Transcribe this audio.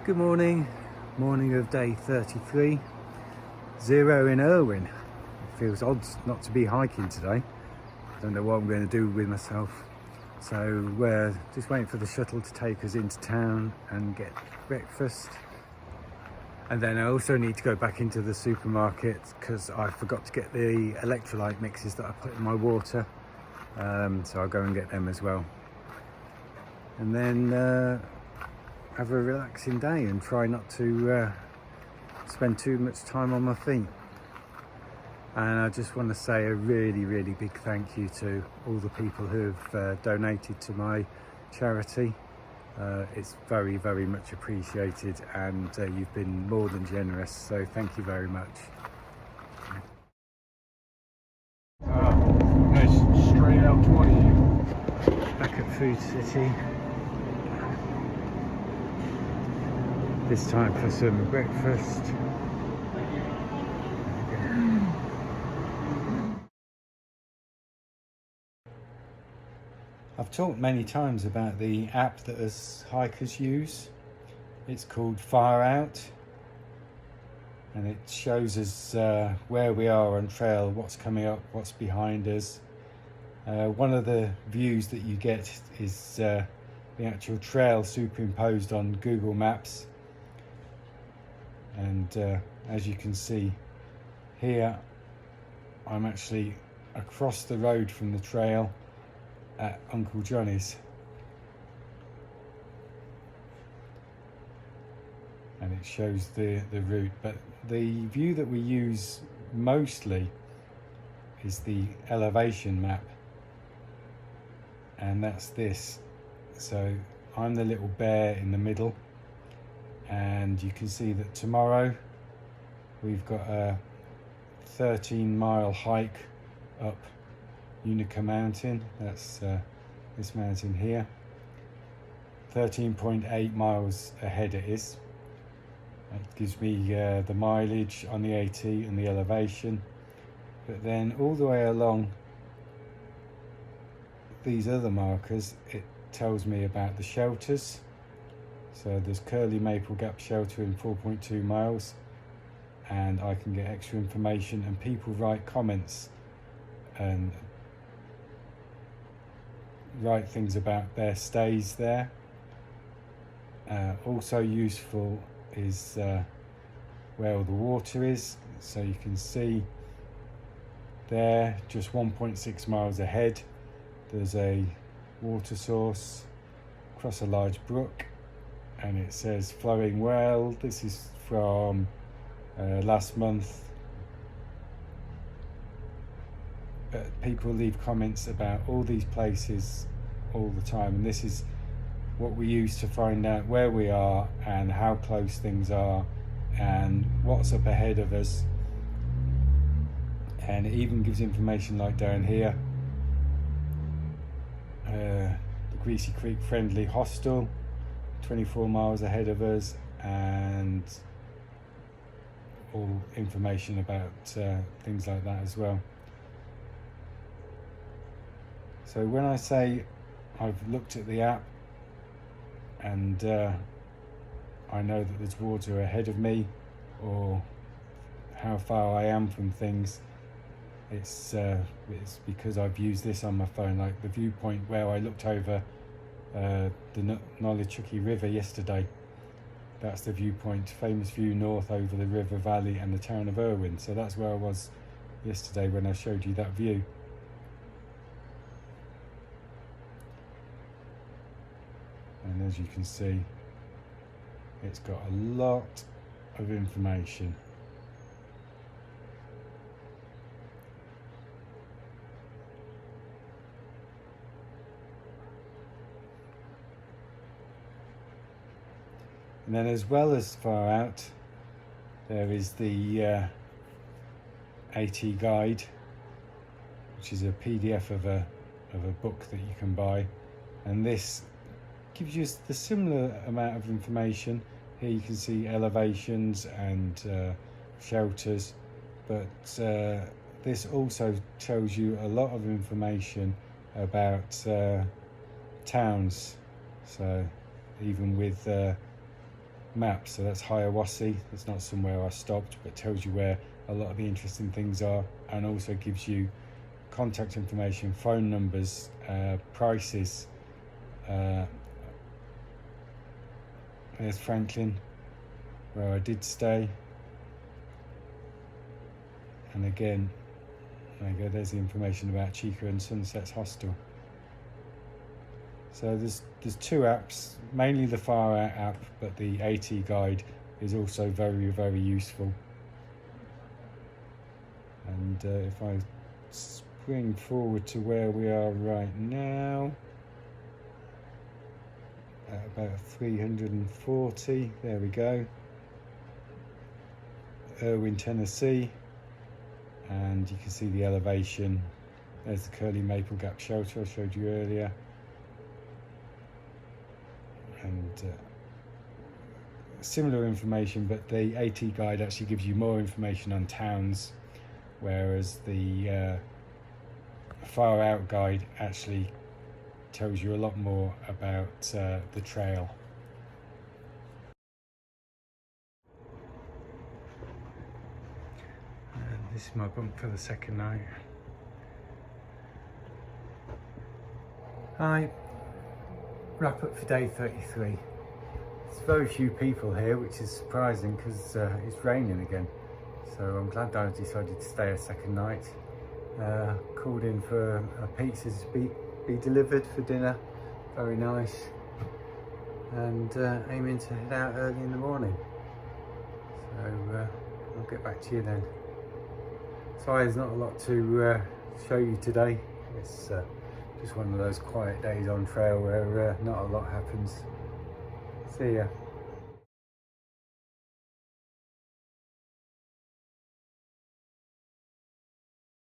Good morning of day 33, 0 in Irwin. It feels odd not to be hiking today. I don't know what I'm going to do with myself. So we're just waiting for the shuttle to take us into town and get breakfast. And then I also need to go back into the supermarket because I forgot to get the electrolyte mixes that I put in my water. So I'll go and get them as well. And then have a relaxing day and try not to spend too much time on my feet. And I just want to say a really big thank you to all the people who have donated to my charity. It's very much appreciated, and you've been more than generous, so thank you very much. Nice straight out 20. Back at Food City. This time for some breakfast. I've talked many times about the app that us hikers use. It's called Far Out, and it shows us where we are on trail, what's coming up, what's behind us. One of the views that you get is the actual trail superimposed on Google Maps. And as you can see here, I'm actually across the road from the trail at Uncle Johnny's. And it shows the route, but the view that we use mostly is the elevation map, and that's this. So I'm the little bear in the middle, and you can see that tomorrow we've got a 13-mile hike up Unica Mountain. That's this mountain here. 13.8 miles ahead it is. That gives me the mileage on the AT and the elevation. But then all the way along these other markers, it tells me about the shelters. So there's Curly Maple Gap Shelter in 4.2 miles, and I can get extra information, and people write comments and write things about their stays there. Also useful is where all the water is. So you can see there, just 1.6 miles ahead, there's a water source across a large brook, and it says flowing well. This is from last month. But people leave comments about all these places all the time, and this is what we use to find out where we are and how close things are and what's up ahead of us. And it even gives information like down here, the Greasy Creek Friendly Hostel 24 miles ahead of us, and all information about things like that as well. So when I say I've looked at the app and I know that there's water ahead of me, or how far I am from things, it's because I've used this on my phone, like the viewpoint where I looked over the Nolichucky River yesterday. That's the viewpoint, famous view north over the river valley and the town of Irwin. So that's where I was yesterday when I showed you that view. And as you can see, it's got a lot of information. And then, as well as Far Out, there is the AT guide, which is a PDF of a book that you can buy, and this gives you the similar amount of information. Here you can see elevations and shelters, but this also tells you a lot of information about towns. So even with map. So that's Hiawassee. That's not somewhere I stopped, but tells you where a lot of the interesting things are, and also gives you contact information, phone numbers, prices. There's Franklin, where I did stay, and again, there you go, there's the information about Chica and Sunset's hostel. So there's two apps, mainly the Far Out app, but the AT guide is also very, very useful. And if I spring forward to where we are right now, at about 340, there we go, Irwin, Tennessee, and you can see the elevation. There's the Curly Maple Gap shelter I showed you earlier, and similar information, but the AT guide actually gives you more information on towns, whereas the Far Out guide actually tells you a lot more about the trail. And this is my bunk for the second night. Hi, wrap up for day 33. There's very few people here, which is surprising because it's raining again. So I'm glad I decided to stay a second night. Called in for a pizza to be delivered for dinner, very nice, and aiming to head out early in the morning. So I'll get back to you then. Sorry, there's not a lot to show you today. It's just one of those quiet days on trail where not a lot happens. See ya.